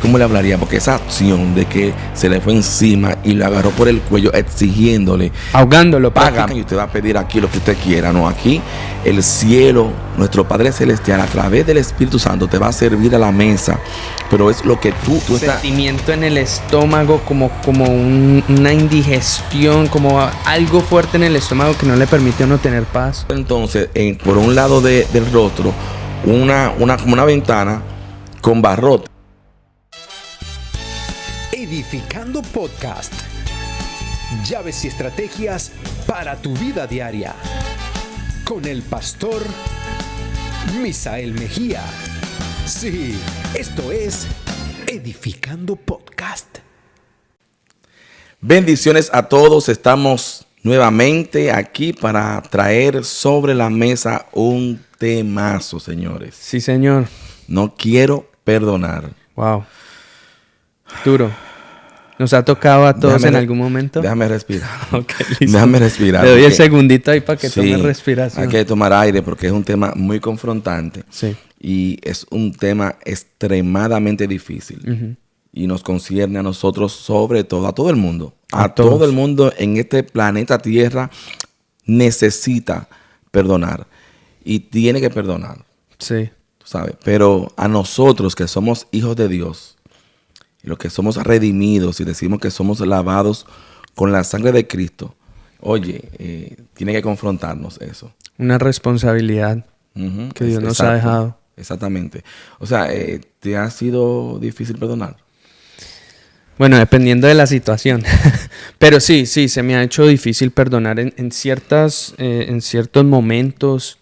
¿Cómo le hablaría? Porque esa acción de que se le fue encima y le agarró por el cuello exigiéndole, ahogándolo, págame y usted va a pedir aquí lo que usted quiera. No, aquí el cielo, nuestro Padre Celestial, a través del Espíritu Santo te va a servir a la mesa, pero es lo que tú sentimiento en el estómago, como una indigestión, como algo fuerte en el estómago que no le permite a uno tener paz. Entonces, por un lado del rostro, como una ventana con barrote. Edificando Podcast. Llaves y estrategias para tu vida diaria. Con el pastor Misael Mejía. Sí, esto es Edificando Podcast. Bendiciones a todos. Estamos nuevamente aquí para traer sobre la mesa un temazo, señores. Sí, señor. No quiero perdonar. Wow. Duro. ¿Nos ha tocado a todos en algún momento? Déjame respirar. Okay, listo. Déjame respirar. Le doy el segundito ahí para que tome respiración. Hay que tomar aire porque es un tema muy confrontante. Sí. Y es un tema extremadamente difícil. Uh-huh. Y nos concierne a nosotros, sobre todo, a todo el mundo. A todo todos. el mundo en este planeta Tierra necesita perdonar. Y tiene que perdonar. Sí. Tú sabes. Pero a nosotros que somos hijos de Dios, los que somos redimidos y decimos que somos lavados con la sangre de Cristo, oye, tiene que confrontarnos eso. Una responsabilidad que Dios nos ha dejado. Exactamente. O sea, ¿te ha sido difícil perdonar? Bueno, dependiendo de la situación. Pero sí, se me ha hecho difícil perdonar en ciertos momentos.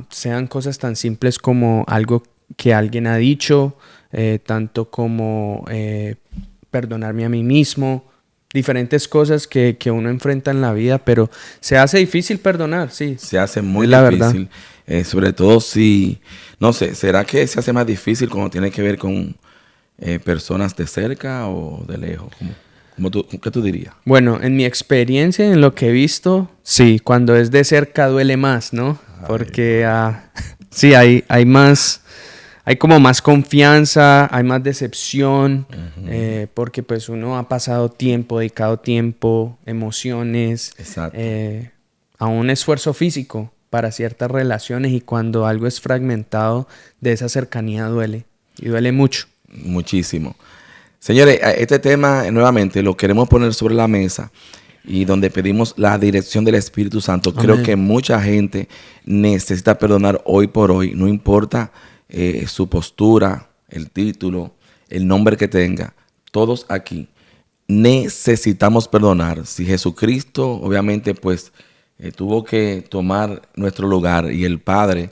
Sean cosas tan simples como algo que alguien ha dicho, tanto como perdonarme a mí mismo, diferentes cosas que uno enfrenta en la vida, pero se hace difícil perdonar, sí. Se hace muy la difícil, sobre todo si, no sé, ¿será que se hace más difícil cuando tiene que ver con personas de cerca o de lejos? ¿Qué tú dirías? Bueno, en mi experiencia, en lo que he visto, sí, cuando es de cerca duele más, ¿no? Porque sí, hay más... Hay como más confianza, hay más decepción, porque pues uno ha pasado tiempo, dedicado tiempo, emociones, a un esfuerzo físico para ciertas relaciones, y cuando algo es fragmentado, de esa cercanía duele, y duele mucho. Muchísimo. Señores, este tema nuevamente lo queremos poner sobre la mesa y donde pedimos la dirección del Espíritu Santo. Amén. Creo que mucha gente necesita perdonar hoy por hoy, no importa su postura, el título, el nombre que tenga. Todos aquí necesitamos perdonar. Si Jesucristo, obviamente, pues tuvo que tomar nuestro lugar y el Padre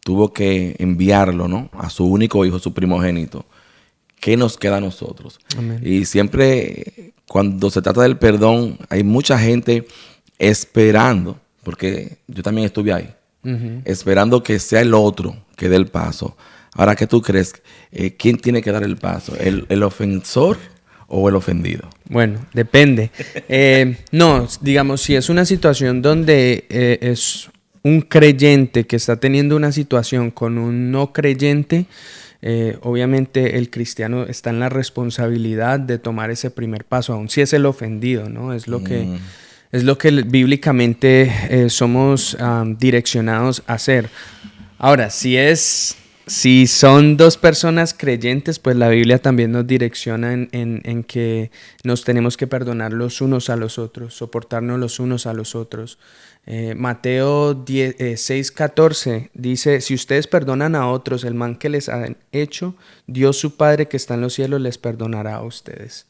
tuvo que enviarlo, ¿no?, a su único hijo, su primogénito, ¿qué nos queda a nosotros? Amén. Y siempre cuando se trata del perdón, hay mucha gente esperando, porque yo también estuve ahí, esperando que sea el otro que dé el paso. Ahora, ¿qué tú crees? ¿Quién tiene que dar el paso? ¿El ofensor o el ofendido? Bueno, depende. No, digamos, si es una situación donde es un creyente que está teniendo una situación con un no creyente, obviamente el cristiano está en la responsabilidad de tomar ese primer paso, aun si es el ofendido, ¿no? Es lo que bíblicamente somos direccionados a hacer. Ahora, si son dos personas creyentes, pues la Biblia también nos direcciona en que nos tenemos que perdonar los unos a los otros, soportarnos los unos a los otros. Mateo 6:14 dice: si ustedes perdonan a otros el mal que les han hecho, Dios su Padre que está en los cielos les perdonará a ustedes.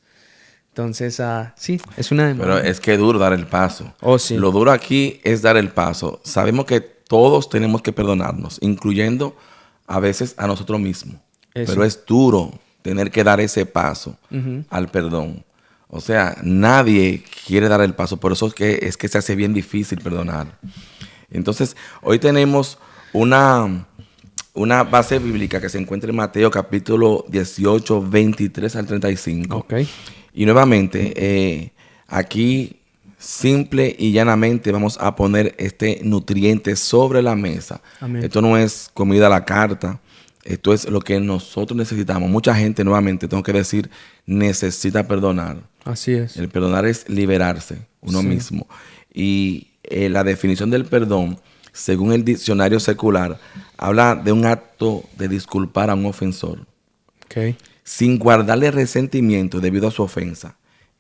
Entonces, sí, es una demanda. Pero es que es duro dar el paso. Oh, sí. Lo duro aquí es dar el paso. Sabemos que todos tenemos que perdonarnos, incluyendo a veces a nosotros mismos. Eso. Pero es duro tener que dar ese paso al perdón. O sea, nadie quiere dar el paso. Por eso es que se hace bien difícil perdonar. Entonces, hoy tenemos una base bíblica que se encuentra en Mateo capítulo 18, 23 al 35. Okay. Y nuevamente, aquí simple y llanamente vamos a poner este nutriente sobre la mesa. Amén. Esto no es comida a la carta. Esto es lo que nosotros necesitamos. Mucha gente, nuevamente, tengo que decir, necesita perdonar. Así es. El perdonar es liberarse uno mismo. Y la definición del perdón, según el diccionario secular, habla de un acto de disculpar a un ofensor. Okay. Sin guardarle resentimiento debido a su ofensa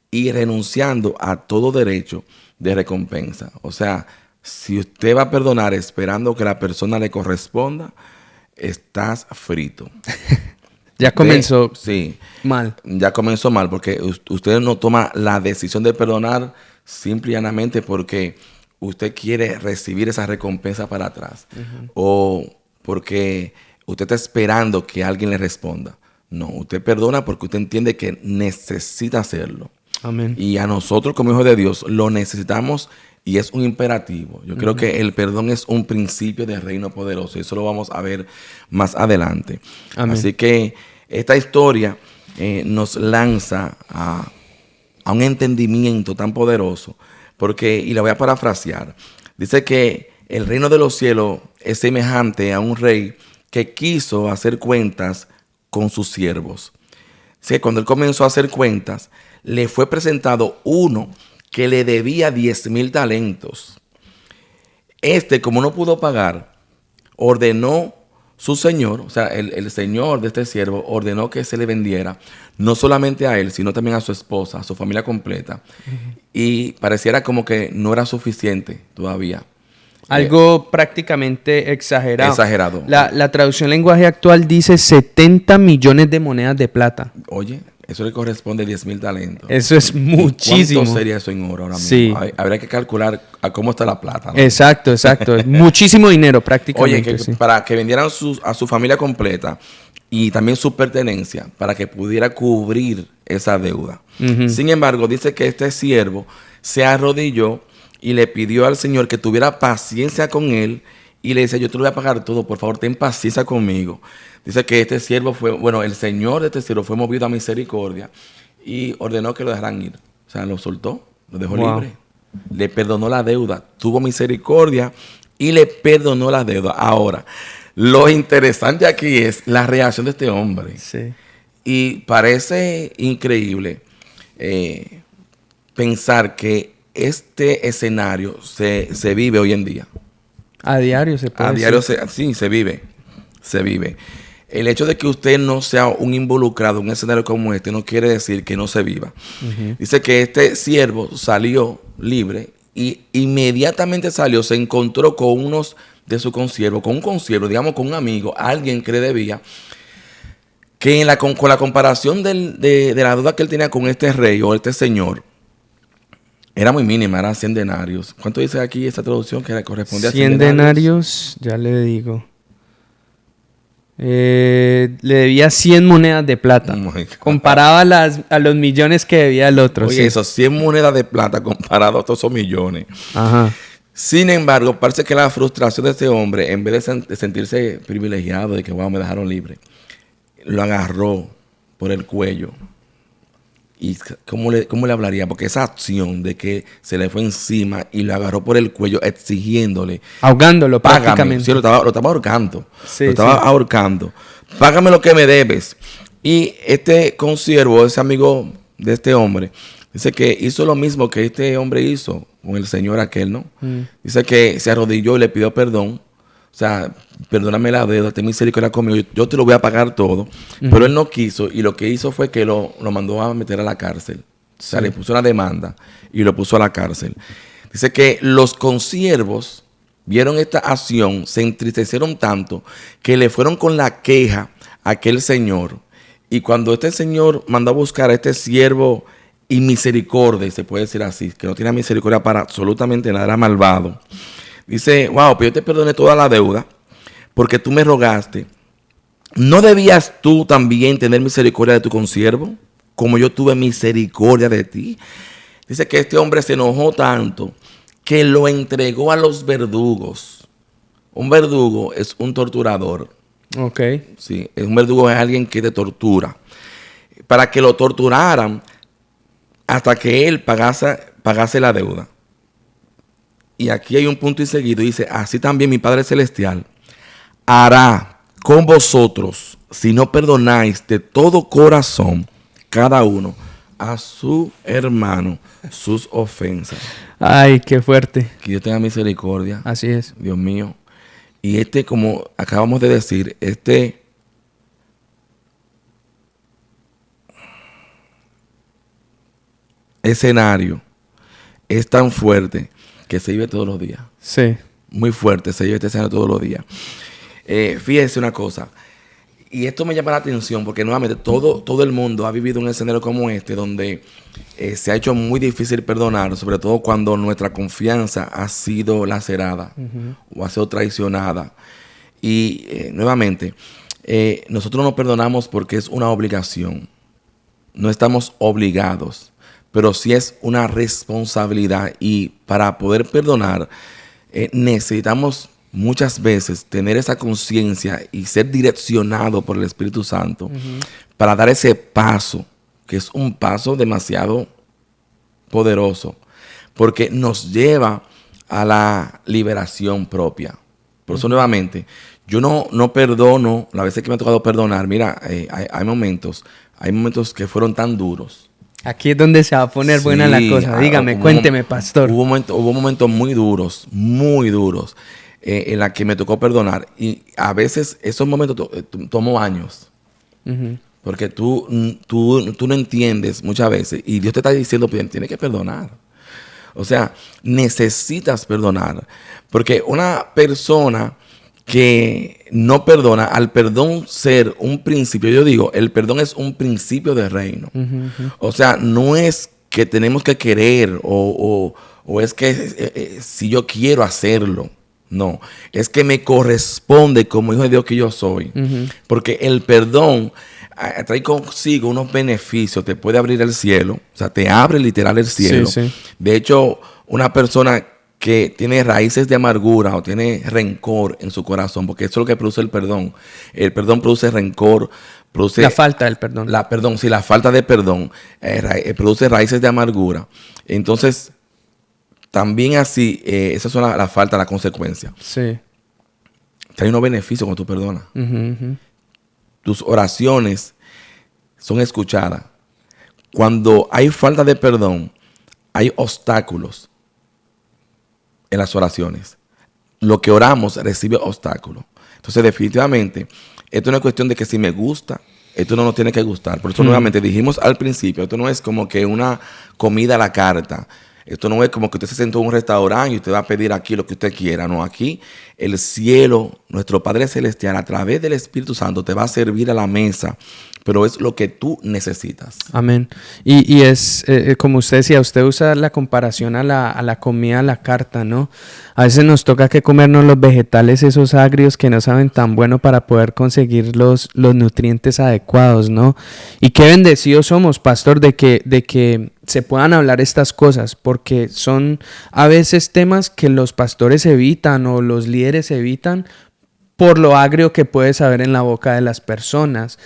y renunciando a todo derecho de recompensa. O sea, si usted va a perdonar esperando que la persona le corresponda, estás frito. Ya comenzó Sí. mal. Ya comenzó mal porque usted no toma la decisión de perdonar simple y llanamente porque usted quiere recibir esa recompensa para atrás. O porque usted está esperando que alguien le responda. No, usted perdona porque usted entiende que necesita hacerlo. Amén. Y a nosotros como hijos de Dios lo necesitamos y es un imperativo. Yo creo que el perdón es un principio del reino poderoso y eso lo vamos a ver más adelante. Amén. Así que esta historia nos lanza a un entendimiento tan poderoso porque, y la voy a parafrasear, dice que el reino de los cielos es semejante a un rey que quiso hacer cuentas con sus siervos. Así que cuando él comenzó a hacer cuentas, le fue presentado uno que le debía 10,000 talentos. Como no pudo pagar, ordenó su señor, o sea, el señor de este siervo, ordenó que se le vendiera, no solamente a él, sino también a su esposa, a su familia completa. Y pareciera como que no era suficiente todavía. Algo prácticamente exagerado. Exagerado. La traducción lenguaje actual dice 70 millones de monedas de plata. Oye, eso le corresponde a 10,000 talentos. Eso es muchísimo. ¿Cuánto sería eso en oro ahora mismo? Sí. Habría que calcular a cómo está la plata, ¿no? Exacto. Es muchísimo dinero prácticamente. Oye, sí. para que vendieran a su familia completa y también su pertenencia, para que pudiera cubrir esa deuda. Sin embargo, dice que este siervo se arrodilló y le pidió al Señor que tuviera paciencia con él y le dice, yo te lo voy a pagar todo, por favor, ten paciencia conmigo. Dice que este siervo el Señor de este siervo fue movido a misericordia y ordenó que lo dejaran ir. O sea, lo soltó, lo dejó libre. Le perdonó la deuda, tuvo misericordia y le perdonó la deuda. Ahora, lo interesante aquí es la reacción de este hombre. Sí. Y parece increíble pensar que este escenario se vive hoy en día. A diario se puede A diario decir. sí, se vive. El hecho de que usted no sea un involucrado en un escenario como este no quiere decir que no se viva. Dice que este siervo salió libre y inmediatamente salió, se encontró con unos de sus consiervos, con un consiervo, digamos con un amigo, alguien que le debía, que con la comparación de la deuda que él tenía con este rey o este señor, era muy mínima, eran 100 denarios. ¿Cuánto dice aquí esta traducción que le corresponde a 100 denarios, ya le digo. Le debía 100 monedas de plata. Oh my God. Comparaba a los millones que debía el otro. Oye, sí. esos 100 monedas de plata comparado a todos esos millones. Ajá. Sin embargo, parece que la frustración de este hombre, en vez de sentirse privilegiado, de que wow, me dejaron libre, lo agarró por el cuello. ¿Y cómo le hablaría? Porque esa acción de que se le fue encima y lo agarró por el cuello exigiéndole. Ahogándolo Págame. prácticamente. Sí, lo estaba ahorcando. Sí, lo estaba ahorcando. Págame lo que me debes. Y este consiervo, ese amigo de este hombre, dice que hizo lo mismo que este hombre hizo con el señor aquel, ¿no? Dice que se arrodilló y le pidió perdón. O sea, perdóname la deuda, ten misericordia conmigo, yo te lo voy a pagar todo. Pero él no quiso y lo que hizo fue que lo mandó a meter a la cárcel. O sea, le puso una demanda y lo puso a la cárcel. Dice que los consiervos vieron esta acción, se entristecieron tanto que le fueron con la queja a aquel señor. Y cuando este señor mandó a buscar a este siervo inmisericordia, se puede decir así, que no tiene misericordia para absolutamente nada, era malvado. Dice, wow, pero yo te perdoné toda la deuda porque tú me rogaste. ¿No debías tú también tener misericordia de tu consiervo como yo tuve misericordia de ti? Dice que este hombre se enojó tanto que lo entregó a los verdugos. Un verdugo es un torturador. Ok. Sí, un verdugo es alguien que te tortura. Para que lo torturaran hasta que él pagase la deuda. Y aquí hay un punto y seguido. Dice, así también mi Padre Celestial hará con vosotros si no perdonáis de todo corazón cada uno a su hermano sus ofensas. Ay, qué fuerte. Que Dios tenga misericordia. Así es. Dios mío. Y como acabamos de decir, escenario es tan fuerte que se vive todos los días. Sí. Muy fuerte, se vive este escenario todos los días. Fíjese una cosa, y esto me llama la atención porque nuevamente todo el mundo ha vivido un escenario como este donde se ha hecho muy difícil perdonar, sobre todo cuando nuestra confianza ha sido lacerada o ha sido traicionada. Y nuevamente, nosotros no perdonamos porque es una obligación. No estamos obligados, pero sí es una responsabilidad. Y para poder perdonar, necesitamos muchas veces tener esa conciencia y ser direccionado por el Espíritu Santo para dar ese paso, que es un paso demasiado poderoso, porque nos lleva a la liberación propia. Por eso nuevamente, yo no perdono las veces que me ha tocado perdonar. Mira, hay momentos que fueron tan duros. Aquí es donde se va a poner buena la cosa. Dígame, cuénteme, pastor. Hubo momentos muy duros, en la que me tocó perdonar. Y a veces esos momentos tomó años. Porque tú no entiendes muchas veces. Y Dios te está diciendo, pues, tienes que perdonar. O sea, necesitas perdonar. Porque una persona que no perdona, al perdón ser un principio, yo digo, el perdón es un principio de reino. O sea, no es que tenemos que querer o es que si yo quiero hacerlo. No, es que me corresponde como hijo de Dios que yo soy. Porque el perdón trae consigo unos beneficios, te puede abrir el cielo, o sea, te abre literal el cielo. Sí. De hecho, una persona que tiene raíces de amargura o tiene rencor en su corazón, porque eso es lo que produce el perdón. El perdón produce rencor, produce... La falta del perdón. La falta de perdón produce raíces de amargura. Entonces, también así, esas son la falta, la consecuencia. Sí. Trae unos beneficios cuando tú perdonas. Tus oraciones son escuchadas. Cuando hay falta de perdón, hay obstáculos en las oraciones. Lo que oramos recibe obstáculos. Entonces, definitivamente, esto no es cuestión de que si me gusta, esto no nos tiene que gustar. Por eso, nuevamente, dijimos al principio, esto no es como que una comida a la carta. Esto no es como que usted se sentó en un restaurante y usted va a pedir aquí lo que usted quiera. No, aquí el cielo, nuestro Padre Celestial, a través del Espíritu Santo, te va a servir a la mesa. Pero es lo que tú necesitas. Amén. Y es, como usted decía, usted usa la comparación a la comida a la carta, ¿no? A veces nos toca que comernos los vegetales, esos agrios que no saben tan bueno para poder conseguir los nutrientes adecuados, ¿no? Y qué bendecidos somos, pastor, de que se puedan hablar estas cosas, porque son a veces temas que los pastores evitan o los líderes evitan por lo agrio que puede saber en la boca de las personas,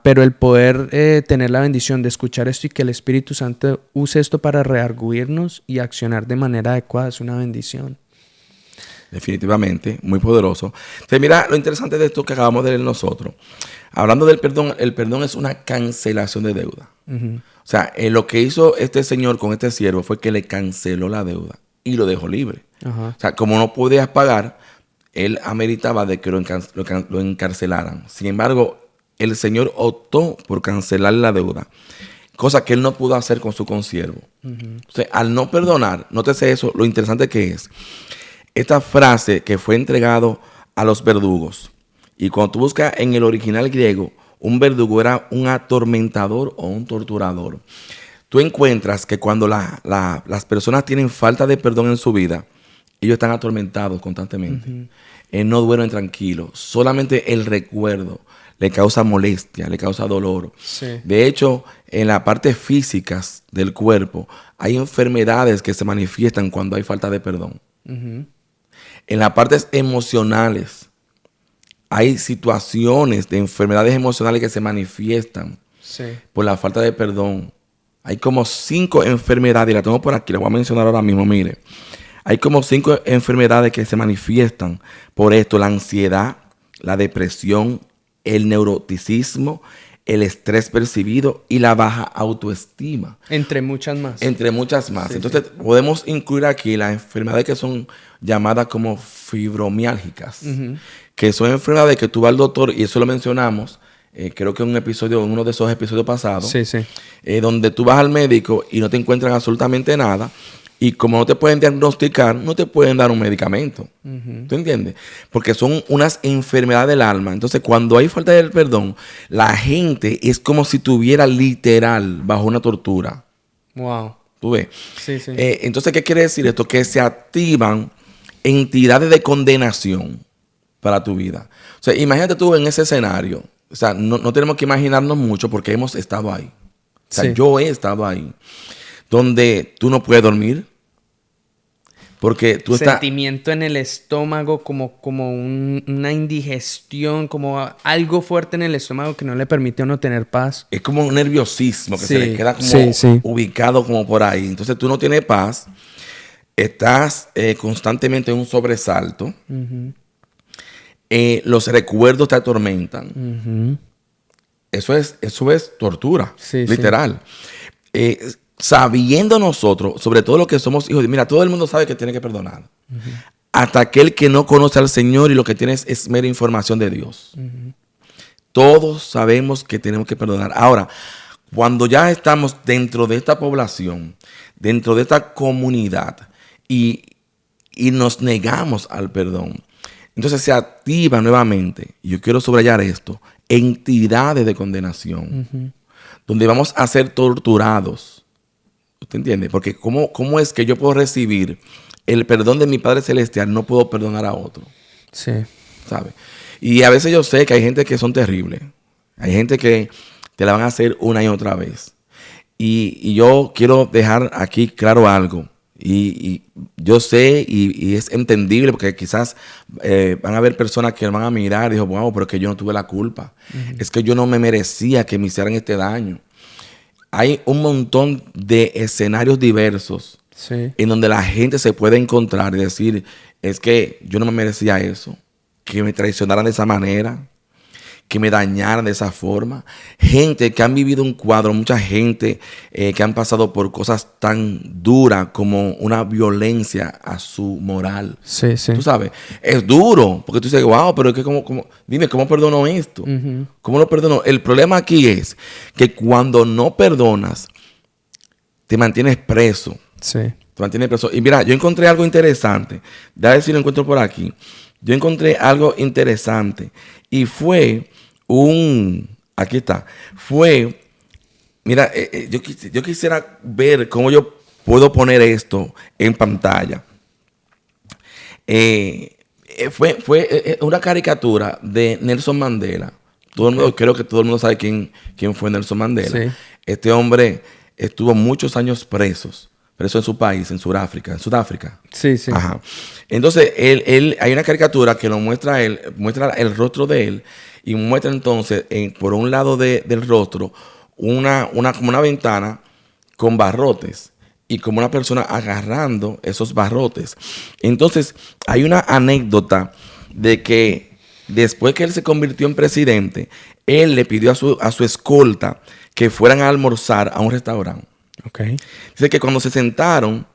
pero el poder tener la bendición de escuchar esto y que el Espíritu Santo use esto para redarguirnos y accionar de manera adecuada es una bendición. Definitivamente, muy poderoso. Entonces, mira lo interesante de esto que acabamos de leer nosotros. Hablando del perdón, el perdón es una cancelación de deuda. O sea, lo que hizo este señor con este siervo fue que le canceló la deuda y lo dejó libre. O sea, como no podías pagar, él ameritaba de que lo encarcelaran. Sin embargo, el Señor optó por cancelar la deuda, cosa que él no pudo hacer con su consiervo. Entonces, al no perdonar, nótese eso, lo interesante que es. Esta frase que fue entregado a los verdugos. Y cuando tú buscas en el original griego, un verdugo era un atormentador o un torturador. Tú encuentras que cuando las personas tienen falta de perdón en su vida, ellos están atormentados constantemente. No duermen tranquilos. Solamente el recuerdo le causa molestia, le causa dolor. Sí. De hecho, en la parte física del cuerpo, hay enfermedades que se manifiestan cuando hay falta de perdón. En las partes emocionales, hay situaciones de enfermedades emocionales que se manifiestan por la falta de perdón. Hay como 5 enfermedades, y las tengo por aquí, las voy a mencionar ahora mismo, mire. Hay como 5 enfermedades que se manifiestan por esto: la ansiedad, la depresión, el neuroticismo, el estrés percibido y la baja autoestima. Entre muchas más. Entre muchas más. Sí, Entonces, podemos incluir aquí las enfermedades que son llamadas como fibromiálgicas, que son enfermedades que tú vas al doctor, y eso lo mencionamos, creo que en uno de esos episodios pasados, donde tú vas al médico y no te encuentran absolutamente nada, y como no te pueden diagnosticar, no te pueden dar un medicamento. ¿Tú entiendes? Porque son unas enfermedades del alma. Entonces, cuando hay falta de perdón, la gente es como si tuviera literal bajo una tortura. Wow. ¿Tú ves? Sí. Entonces, ¿qué quiere decir esto? Que se activan entidades de condenación para tu vida. O sea, imagínate tú en ese escenario. O sea, no tenemos que imaginarnos mucho porque hemos estado ahí. O sea, yo he estado ahí. Donde tú no puedes dormir. Porque tú estás... Sentimiento en el estómago, como una indigestión, como algo fuerte en el estómago que no le permite a uno tener paz. Es como un nerviosismo que se le queda como ubicado como por ahí. Entonces tú no tienes paz. Estás constantemente en un sobresalto. Los recuerdos te atormentan. Eso es tortura, literal. Sabiendo nosotros, sobre todo los que somos hijos, mira, todo el mundo sabe que tiene que perdonar. Hasta aquel que no conoce al Señor y lo que tiene es mera información de Dios. Todos sabemos que tenemos que perdonar. Ahora, cuando ya estamos dentro de esta población, dentro de esta comunidad y nos negamos al perdón, entonces se activa nuevamente, y yo quiero subrayar esto, entidades de condenación, donde vamos a ser torturados. ¿Usted entiende? Porque ¿cómo es que yo puedo recibir el perdón de mi Padre Celestial? No puedo perdonar a otro. Sí. ¿Sabe? Y a veces yo sé que hay gente que son terribles. Hay gente que te la van a hacer una y otra vez. Y yo quiero dejar aquí claro algo. Y yo sé y es entendible porque quizás van a haber personas que van a mirar y dijo, wow, pero es que yo no tuve la culpa. Es que yo no me merecía que me hicieran este daño. Hay un montón de escenarios diversos en donde la gente se puede encontrar y decir, es que yo no me merecía eso, que me traicionaran de esa manera, que me dañaran de esa forma. Gente que han vivido un cuadro, mucha gente que han pasado por cosas tan duras como una violencia a su moral. Sí. Tú sabes, es duro, porque tú dices, wow, pero es que dime, ¿cómo perdono esto? ¿Cómo lo perdono? El problema aquí es que cuando no perdonas, te mantienes preso. Sí. Te mantienes preso. Y mira, yo encontré algo interesante. Déjame ver si lo encuentro por aquí. Yo encontré algo interesante. Y fue aquí está. Mira, yo quisiera ver cómo yo puedo poner esto en pantalla. Fue una caricatura de Nelson Mandela. Creo que todo el mundo sabe quién fue Nelson Mandela. Sí. Este hombre estuvo muchos años preso en su país, en Sudáfrica. Sí. Ajá. Entonces, hay una caricatura que lo muestra el rostro de él y muestra entonces, por un lado del rostro, como una ventana con barrotes y como una persona agarrando esos barrotes. Entonces, hay una anécdota de que después que él se convirtió en presidente, él le pidió a su escolta que fueran a almorzar a un restaurante. Okay. Dice que cuando se sentaron,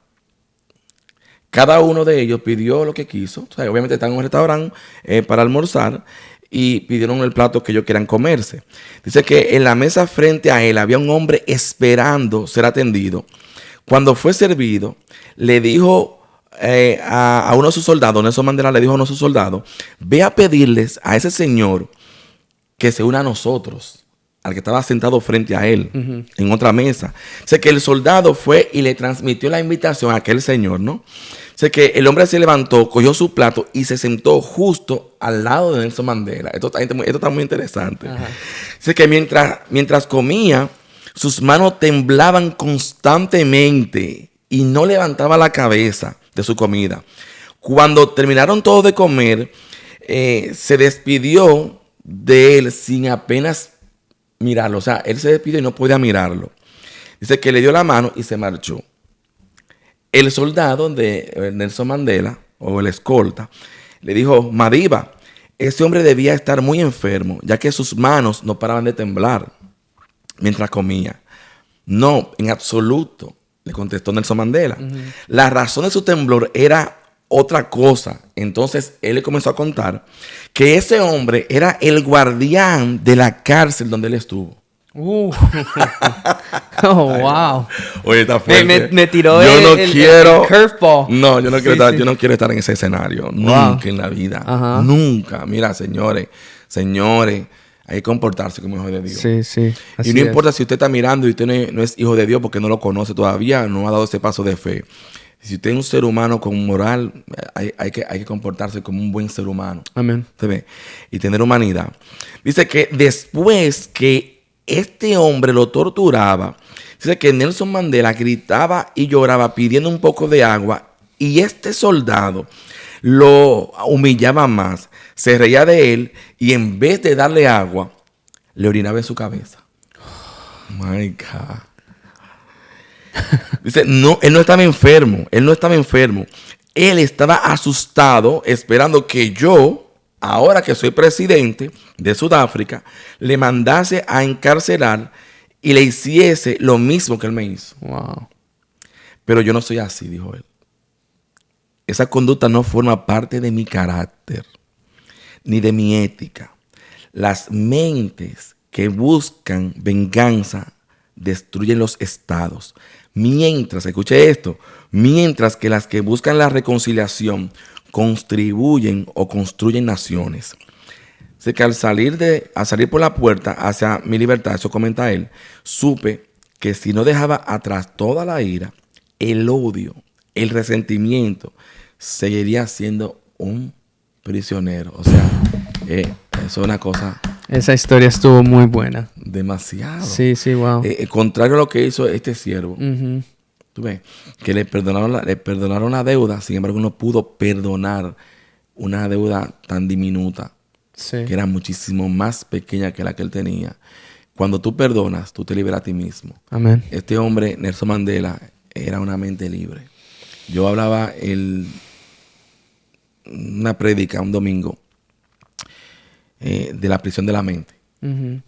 cada uno de ellos pidió lo que quiso. O sea, obviamente están en un restaurante para almorzar y pidieron el plato que ellos quieran comerse. Dice que en la mesa frente a él había un hombre esperando ser atendido. Cuando fue servido, le dijo a uno de sus soldados, Nelson Mandela le dijo a uno de sus soldados, ve a pedirles a ese señor que se una a nosotros, al que estaba sentado frente a él, en otra mesa. Sé que el soldado fue y le transmitió la invitación a aquel señor, ¿no? Sé que el hombre se levantó, cogió su plato y se sentó justo al lado de Nelson Mandela. Esto está muy interesante. Sé que mientras comía, sus manos temblaban constantemente y no levantaba la cabeza de su comida. Cuando terminaron todos de comer, se despidió de él sin apenas mirarlo. O sea, él se despidió y no podía mirarlo. Dice que le dio la mano y se marchó. El soldado de Nelson Mandela, o el escolta, le dijo, Madiba, ese hombre debía estar muy enfermo, ya que sus manos no paraban de temblar mientras comía. No, en absoluto, le contestó Nelson Mandela. La razón de su temblor era otra cosa. Entonces él le comenzó a contar que ese hombre era el guardián de la cárcel donde él estuvo. Oh, wow. Oye, está fuerte. Me tiró el curveball. No, yo no quiero estar en ese escenario. Nunca en la vida. Ajá. Nunca. Mira, señores, hay que comportarse como hijo de Dios. Sí, sí. Y no importa si usted está mirando y usted no es hijo de Dios porque no lo conoce todavía, no ha dado ese paso de fe. Si usted es un ser humano con moral, hay que comportarse como un buen ser humano. Amén. ¿Se ve? Y tener humanidad. Dice que después que este hombre lo torturaba, dice que Nelson Mandela gritaba y lloraba pidiendo un poco de agua, y este soldado lo humillaba más, se reía de él y en vez de darle agua, le orinaba en su cabeza. My God. Dice, no, él no estaba enfermo. Él estaba asustado, esperando que yo, ahora que soy presidente de Sudáfrica, le mandase a encarcelar y le hiciese lo mismo que él me hizo. Wow. Pero yo no soy así, dijo él. Esa conducta no forma parte de mi carácter, ni de mi ética. Las mentes que buscan venganza destruyen los estados. Escuche esto, mientras que las que buscan la reconciliación contribuyen o construyen naciones. Así que al salir por la puerta hacia mi libertad, eso comenta él, supe que si no dejaba atrás toda la ira, el odio, el resentimiento, seguiría siendo un prisionero. O sea, eso es una cosa... Esa historia estuvo muy buena. Demasiado. Sí, wow. Contrario a lo que hizo este siervo. Uh-huh. Tú ves, que le perdonaron la deuda, sin embargo no pudo perdonar una deuda tan diminuta, sí, que era muchísimo más pequeña que la que él tenía. Cuando tú perdonas, tú te liberas a ti mismo. Amén. Este hombre, Nelson Mandela, era una mente libre. Yo hablaba una prédica un domingo de la prisión de la mente. Uh-huh.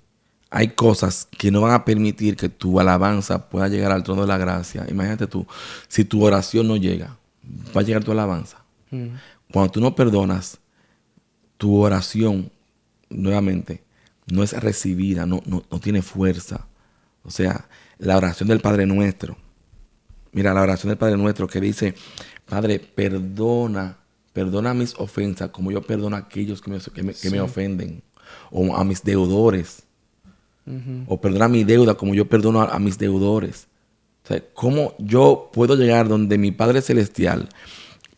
Hay cosas que no van a permitir que tu alabanza pueda llegar al trono de la gracia. Imagínate tú, si tu oración no llega, va a llegar tu alabanza. Uh-huh. Cuando tú no perdonas, tu oración, nuevamente, no es recibida, no tiene fuerza. O sea, la oración del Padre Nuestro. Mira, la oración del Padre Nuestro que dice, Padre, perdona mis ofensas como yo perdono a aquellos que me ofenden. O a mis deudores. Uh-huh. O perdona mi deuda como yo perdono a mis deudores. O sea, ¿cómo yo puedo llegar donde mi Padre Celestial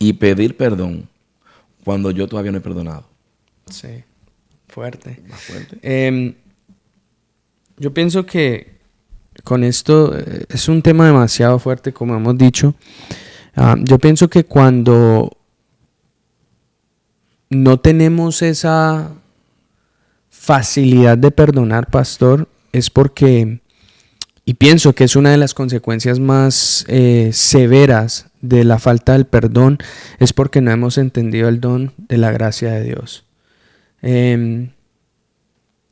y pedir perdón cuando yo todavía no he perdonado? Sí, fuerte. Más fuerte. Yo pienso que con esto es un tema demasiado fuerte, como hemos dicho. Yo pienso que cuando no tenemos esa facilidad de perdonar, pastor, es porque, y pienso que es una de las consecuencias más severas de la falta del perdón, es porque no hemos entendido el don de la gracia de Dios. En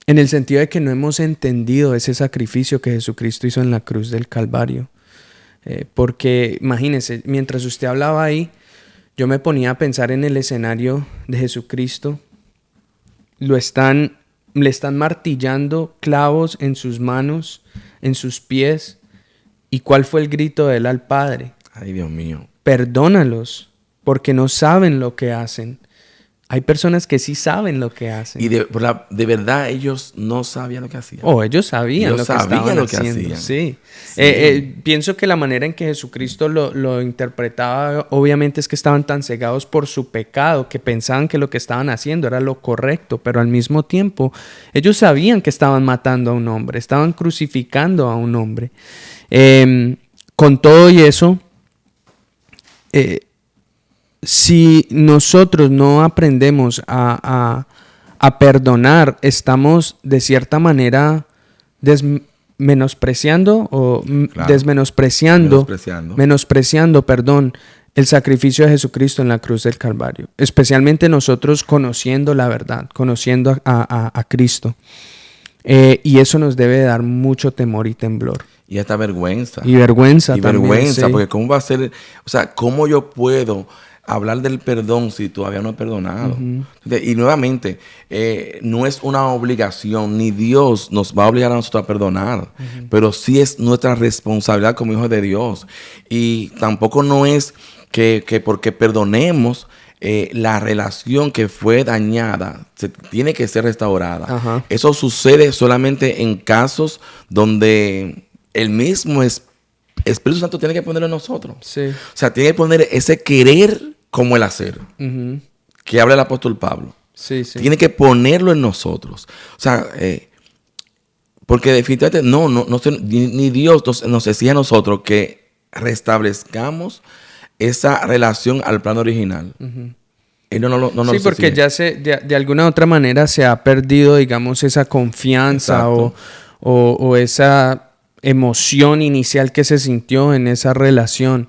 el sentido de que no hemos entendido ese sacrificio que Jesucristo hizo en la cruz del Calvario. Porque imagínense, mientras usted hablaba ahí, yo me ponía a pensar en el escenario de Jesucristo. Le están martillando clavos en sus manos, en sus pies. ¿Y cuál fue el grito de él al Padre? Ay, Dios mío. Perdónalos, porque no saben lo que hacen. Hay personas que sí saben lo que hacen. Y de verdad ellos no sabían lo que hacían. Ellos sabían lo que estaban haciendo. Sí. Pienso que la manera en que Jesucristo lo interpretaba, obviamente, es que estaban tan cegados por su pecado que pensaban que lo que estaban haciendo era lo correcto, pero al mismo tiempo ellos sabían que estaban matando a un hombre, estaban crucificando a un hombre. Con todo y eso, si nosotros no aprendemos a perdonar, estamos de cierta manera menospreciando el sacrificio de Jesucristo en la cruz del Calvario. Especialmente nosotros conociendo la verdad, conociendo a Cristo. Y eso nos debe dar mucho temor y temblor. Y hasta vergüenza. Y vergüenza y también. Vergüenza, Sí. porque ¿cómo va a ser? O sea, ¿cómo yo puedo hablar del perdón si todavía no he perdonado? Y nuevamente, no es una obligación, ni Dios nos va a obligar a nosotros a perdonar, pero sí es nuestra responsabilidad como hijos de Dios. Y tampoco no es que porque perdonemos, la relación que fue dañada tiene que ser restaurada. Ajá. Eso sucede solamente en casos donde el mismo Espíritu Santo tiene que ponerlo en nosotros. Sí. O sea, tiene que poner ese querer como el hacer, Ujú. que habla el apóstol Pablo. Sí, sí. Tiene que ponerlo en nosotros. O sea, porque definitivamente ni Dios nos exige a nosotros que restablezcamos esa relación al plano original. Él no nos Sí, porque exige. ya de alguna otra manera se ha perdido, digamos, esa confianza o esa emoción inicial que se sintió en esa relación.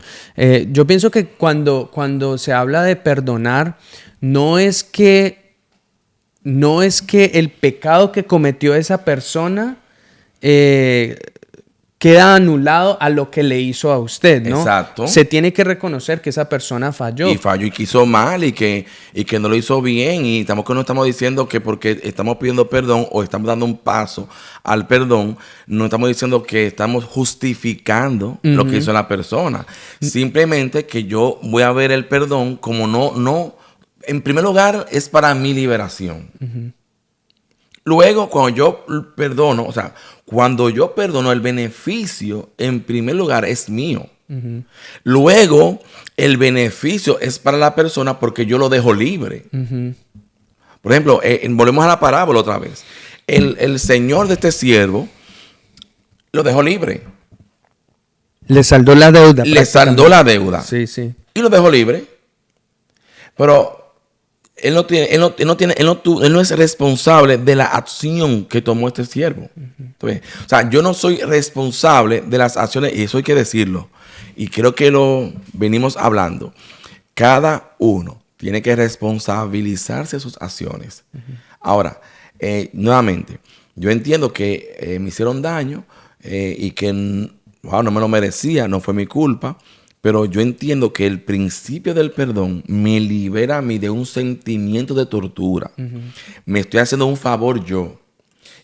Yo pienso que cuando se habla de perdonar, no es que el pecado que cometió esa persona queda anulado a lo que le hizo a usted, ¿no? Exacto. Se tiene que reconocer que esa persona falló. Y falló y que hizo mal y que no lo hizo bien. Y tampoco no estamos diciendo que porque estamos pidiendo perdón o estamos dando un paso al perdón, no estamos diciendo que estamos justificando lo que hizo la persona. Simplemente que yo voy a ver el perdón como no. En primer lugar, es para mi liberación. Luego, cuando yo perdono, el beneficio, en primer lugar, es mío. Luego, el beneficio es para la persona porque yo lo dejo libre. Por ejemplo, volvemos a la parábola otra vez. El señor de este siervo lo dejó libre. Le saldó la deuda. Le saldó la deuda. Sí, sí. Y lo dejó libre. Pero él no es responsable de la acción que tomó este siervo. Entonces, o sea, yo no soy responsable de las acciones, y eso hay que decirlo. Y creo que lo venimos hablando. Cada uno tiene que responsabilizarse de sus acciones. Ahora, nuevamente, yo entiendo que me hicieron daño y que no me lo merecía, no fue mi culpa. Pero yo entiendo que el principio del perdón me libera a mí de un sentimiento de tortura. Me estoy haciendo un favor yo.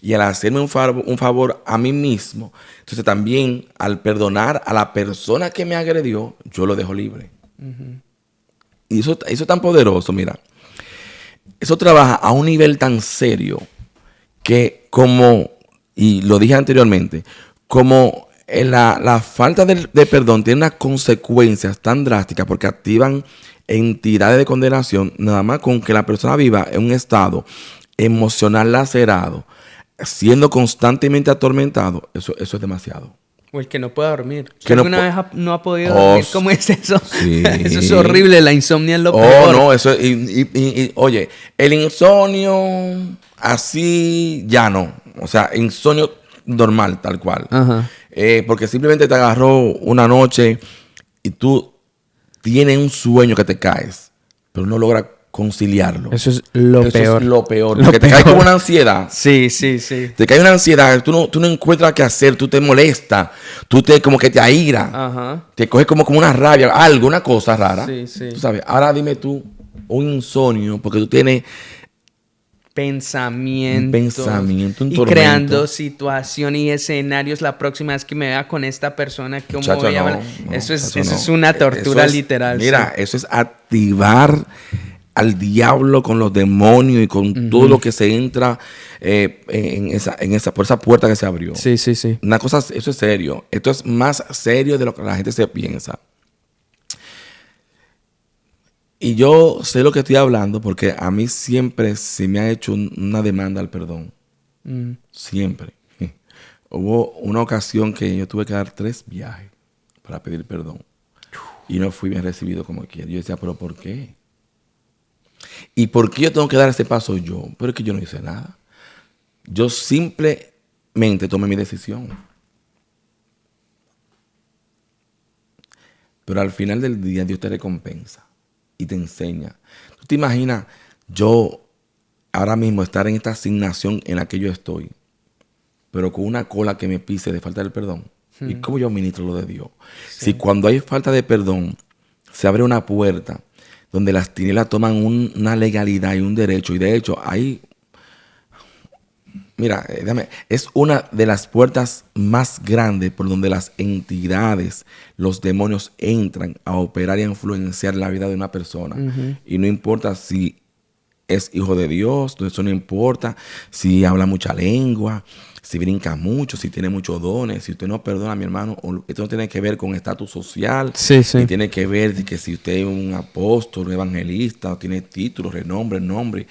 Y al hacerme un favor a mí mismo, entonces también al perdonar a la persona que me agredió, yo lo dejo libre. Y eso es tan poderoso, mira. Eso trabaja a un nivel tan serio que y lo dije anteriormente, como la falta de perdón tiene unas consecuencias tan drásticas porque activan entidades de condenación, nada más con que la persona viva en un estado emocional lacerado, siendo constantemente atormentado, eso es demasiado. O el que no pueda dormir. Que ¿Alguna vez no ha podido dormir? ¿Cómo es eso? Sí. Eso es horrible, la insomnia es lo peor. No, eso y oye, el insomnio así ya no. O sea, insomnio normal, tal cual. Ajá. Porque simplemente te agarró una noche y tú tienes un sueño que te caes, pero no logras conciliarlo. Eso es lo peor. Es lo peor. Lo Porque te peor. cae como una ansiedad. Sí, sí, sí. Te cae una ansiedad, tú no encuentras qué hacer, tú te molestas, como que te aira, Ajá. te coges como una rabia, algo, una cosa rara. Sí, sí. Tú sabes, ahora dime tú, un insomnio, porque tú tienes Pensamientos. un pensamiento, un y tormento. creando situaciones y escenarios la próxima vez que me vea con esta persona. ¿Cómo Muchacho, voy a no, hablar? no, Eso muchacho, es no. una tortura Eso es, literal. Mira, sí. eso es activar al diablo con los demonios y con todo lo que se entra por esa puerta que se abrió. Sí, sí, sí. Una cosa, eso es serio. Esto es más serio de lo que la gente se piensa. Y yo sé lo que estoy hablando porque a mí siempre se me ha hecho una demanda al perdón. Siempre. Hubo una ocasión que yo tuve que dar 3 viajes para pedir perdón. Y no fui bien recibido como quiera. Yo decía, ¿pero por qué? ¿Y por qué yo tengo que dar ese paso yo? Pero es que yo no hice nada. Yo simplemente tomé mi decisión. pero al final del día Dios te recompensa y te enseña. ¿Tú te imaginas yo ahora mismo estar en esta asignación en la que yo estoy, pero con una cola que me pise de falta del perdón? ¿Y cómo yo ministro lo de Dios? Sí. Si cuando hay falta de perdón, se abre una puerta donde las tinieblas toman una legalidad y un derecho. Y de hecho, ahí, mira, es una de las puertas más grandes por donde las entidades, los demonios entran a operar y a influenciar la vida de una persona. Y no importa si es hijo de Dios, eso no importa si habla mucha lengua, si brinca mucho, si tiene muchos dones, si usted no perdona, mi hermano, esto no tiene que ver con estatus social, y tiene que ver de que si usted es un apóstol, un evangelista, o tiene títulos, renombre, nombre,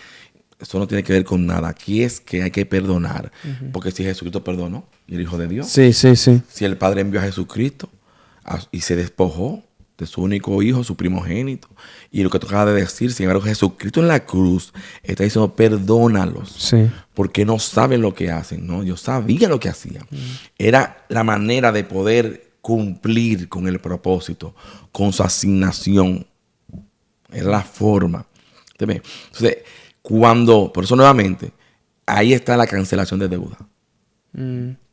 eso no tiene que ver con nada. Aquí es que hay que perdonar, porque si Jesucristo perdonó, y el Hijo de Dios, si el Padre envió a Jesucristo y se despojó de su único hijo, su primogénito, y lo que tocaba de decir, sin embargo, Jesucristo en la cruz está diciendo, perdónalos, porque no saben lo que hacen, ¿no? Yo sabía lo que hacían. Era la manera de poder cumplir con el propósito, con su asignación. Era la forma. Entonces, por eso nuevamente, ahí está la cancelación de deuda.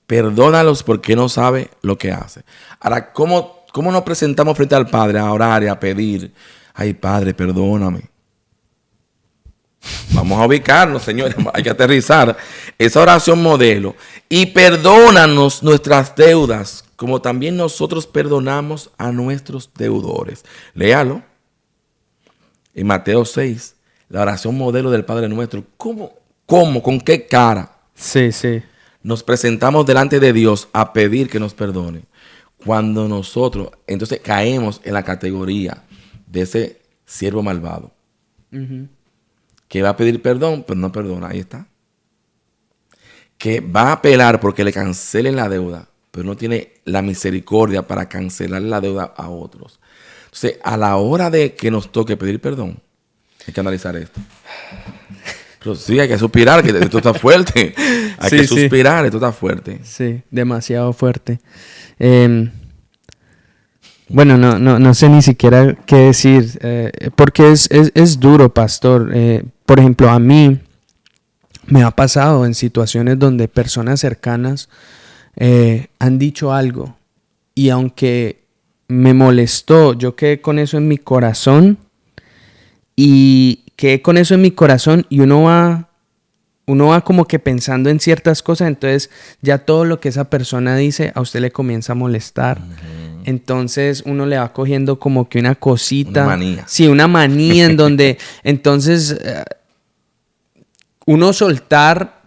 Perdónalos porque no sabe lo que hace. Ahora, ¿cómo nos presentamos frente al Padre a orar y a pedir? Ay, Padre, perdóname. Vamos a ubicarnos, señores. Hay que aterrizar esa oración modelo. Y perdónanos nuestras deudas, como también nosotros perdonamos a nuestros deudores. Léalo. En Mateo 6, la oración modelo del Padre Nuestro. ¿Cómo? ¿Con qué cara? Nos presentamos delante de Dios a pedir que nos perdone. Cuando nosotros, entonces, caemos en la categoría de ese siervo malvado. Que va a pedir perdón, pero no perdona. Ahí está. Que va a apelar porque le cancelen la deuda, pero no tiene la misericordia para cancelar la deuda a otros. Entonces, a la hora de que nos toque pedir perdón, hay que analizar esto. Pero sí, hay que suspirar, que esto está fuerte. Hay que suspirar, esto está fuerte. Sí, demasiado fuerte. Bueno, no sé ni siquiera qué decir, porque es duro, pastor. Por ejemplo, a mí me ha pasado en situaciones donde personas cercanas han dicho algo y aunque me molestó, yo quedé con eso en mi corazón y uno va como que pensando en ciertas cosas, entonces ya todo lo que esa persona dice a usted le comienza a molestar. Entonces uno le va cogiendo como que una cosita. Una manía. Sí, una manía en donde entonces uno soltar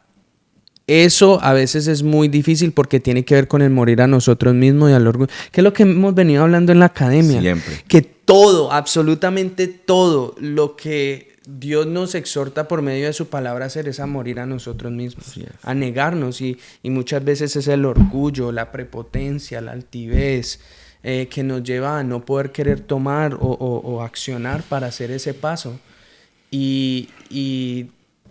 eso a veces es muy difícil porque tiene que ver con el morir a nosotros mismos y al orgullo. Que es lo que hemos venido hablando en la academia. Siempre. Que todo, absolutamente todo lo que Dios nos exhorta por medio de su palabra a hacer es a morir a nosotros mismos, a negarnos y muchas veces es el orgullo, la prepotencia, la altivez que nos lleva a no poder querer tomar o accionar para hacer ese paso y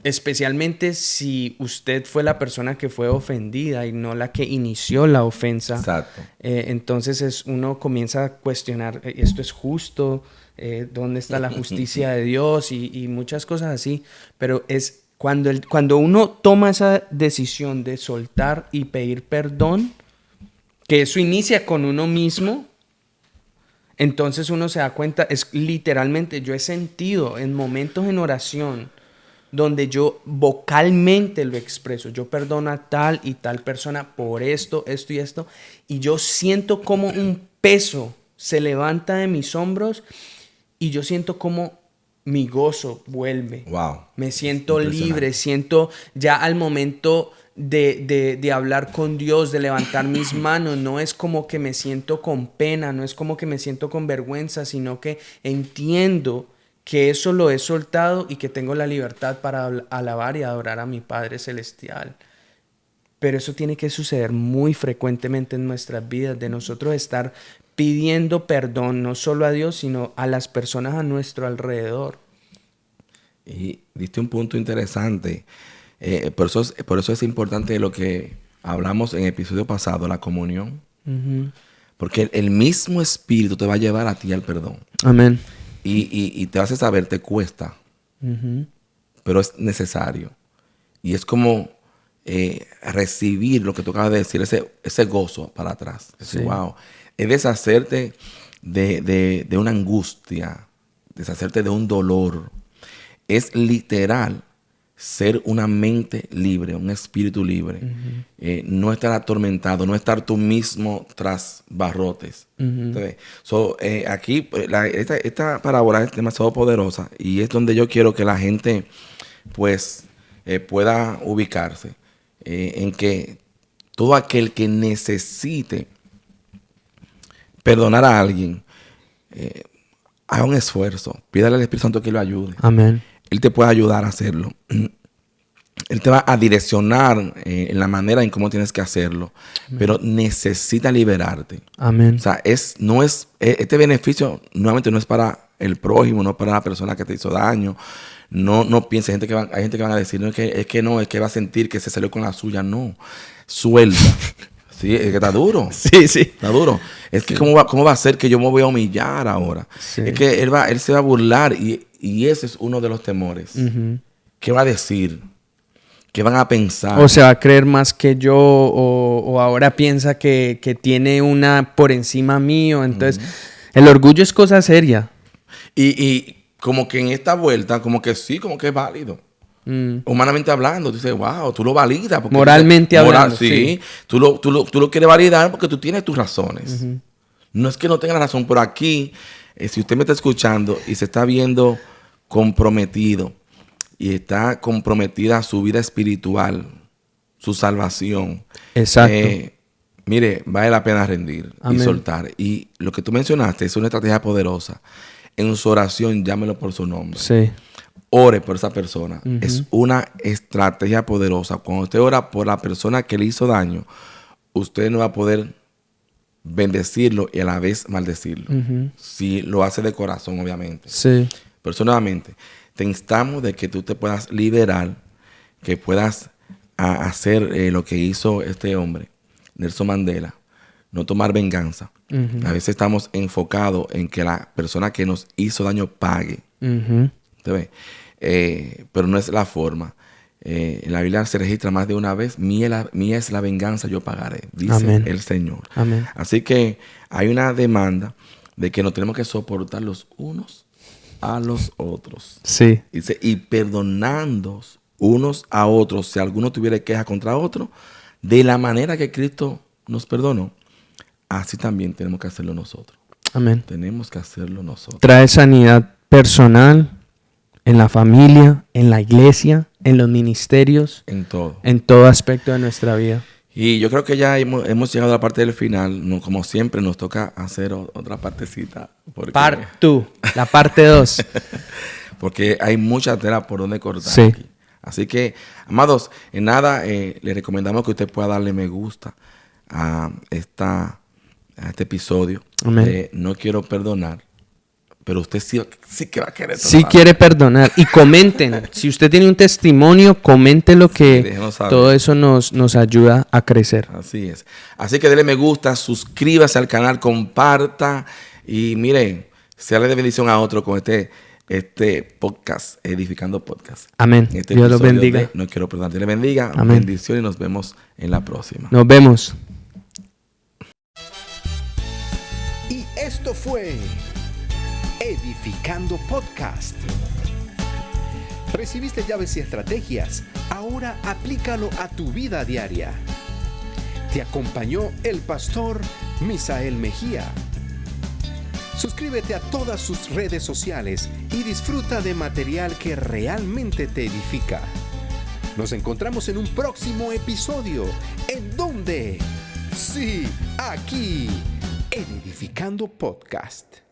especialmente si usted fue la persona que fue ofendida y no la que inició la ofensa. Exacto. Entonces uno comienza a cuestionar, ¿esto es justo? ¿Dónde está la justicia de Dios? Y muchas cosas así. Pero es cuando uno toma esa decisión de soltar y pedir perdón, que eso inicia con uno mismo, entonces uno se da cuenta, es literalmente, yo he sentido en momentos en oración donde yo vocalmente lo expreso, yo perdono a tal y tal persona por esto, esto y esto, y yo siento como un peso se levanta de mis hombros y yo siento como mi gozo vuelve. Wow. Me siento libre, siento ya al momento de hablar con Dios, de levantar mis manos, no es como que me siento con pena, no es como que me siento con vergüenza, sino que entiendo que eso lo he soltado y que tengo la libertad para alabar y adorar a mi Padre Celestial. Pero eso tiene que suceder muy frecuentemente en nuestras vidas, de nosotros estar pidiendo perdón, no solo a Dios, sino a las personas a nuestro alrededor. Y diste un punto interesante. Por eso es importante lo que hablamos en el episodio pasado, la comunión. Porque el mismo Espíritu te va a llevar a ti al perdón. Amén. Y te hace saber, te cuesta, pero es necesario. Y es como recibir lo que tú acabas de decir, ese gozo para atrás. Sí. Wow. Es deshacerte de una angustia, deshacerte de un dolor. Es literal ser una mente libre, un espíritu libre. No estar atormentado, no estar tú mismo tras barrotes. Entonces, aquí esta parábola es demasiado poderosa y es donde yo quiero que la gente pues pueda ubicarse en que todo aquel que necesite perdonar a alguien, haga un esfuerzo, pídale al Espíritu Santo que lo ayude. Amén. Él te puede ayudar a hacerlo. Él te va a direccionar en la manera en cómo tienes que hacerlo. Amén. Pero necesita liberarte. Amén. O sea, este beneficio nuevamente no es para el prójimo, no es para la persona que te hizo daño. No pienses, hay gente que van a decir, no, es que va a sentir que se salió con la suya. No, suelta. Sí, es que está duro. Sí. Está duro. Es que ¿cómo va a ser que yo me voy a humillar ahora? Sí. Es que él se va a burlar y ese es uno de los temores. ¿Qué va a decir? ¿Qué van a pensar? O se va a creer más que yo o ahora piensa que tiene una por encima mío. Entonces, el orgullo es cosa seria. Y como que en esta vuelta, como que sí, como que es válido. Humanamente hablando, tú dices, wow, tú lo validas. Moralmente hablando, sí. Tú lo quieres validar porque tú tienes tus razones. No es que no tenga la razón, pero aquí, si usted me está escuchando y se está viendo comprometido y está comprometida su vida espiritual, su salvación. Exacto. Mire, vale la pena rendir. Amén. Y soltar. Y lo que tú mencionaste es una estrategia poderosa. En su oración, llámelo por su nombre. Sí. Ore por esa persona. Es una estrategia poderosa. Cuando usted ora por la persona que le hizo daño, usted no va a poder bendecirlo y a la vez maldecirlo. Si lo hace de corazón, obviamente. Sí. Personalmente, te instamos de que tú te puedas liberar, que puedas hacer lo que hizo este hombre, Nelson Mandela, no tomar venganza. A veces estamos enfocados en que la persona que nos hizo daño pague. Pero no es la forma. En la Biblia se registra más de una vez, mía es la venganza, yo pagaré, dice Amén. El Señor. Amén. Así que hay una demanda de que nos tenemos que soportar los unos a los otros. Sí. Dice, y perdonando unos a otros, si alguno tuviera queja contra otro, de la manera que Cristo nos perdonó, así también tenemos que hacerlo nosotros. Amén. Tenemos que hacerlo nosotros. Trae sanidad personal, en la familia, en la iglesia, en los ministerios. En todo. En todo aspecto de nuestra vida. Y yo creo que ya hemos llegado a la parte del final. No, como siempre, nos toca hacer otra partecita. La parte 2. Porque hay mucha tela por donde cortar. Sí. Aquí. Así que, amados, en nada, le recomendamos que usted pueda darle me gusta a este episodio. Amén. No quiero perdonar. Pero usted sí que va a querer. Sí quiere perdonar. Y comenten. Si usted tiene un testimonio, comente lo que todo eso nos ayuda a crecer. Así es. Así que dele me gusta, suscríbase al canal, comparta. Y miren, seale de bendición a otro con este podcast, Edificando Podcast. Amén. Dios los bendiga. No quiero perdonar. Dios le bendiga. Amén. Bendición y nos vemos en la próxima. Nos vemos. Y esto fue Edificando Podcast. Recibiste llaves y estrategias. Ahora aplícalo a tu vida diaria. Te acompañó el pastor Misael Mejía. Suscríbete a todas sus redes sociales y disfruta de material que realmente te edifica. Nos encontramos en un próximo episodio. ¿En dónde? Sí, aquí, en Edificando Podcast.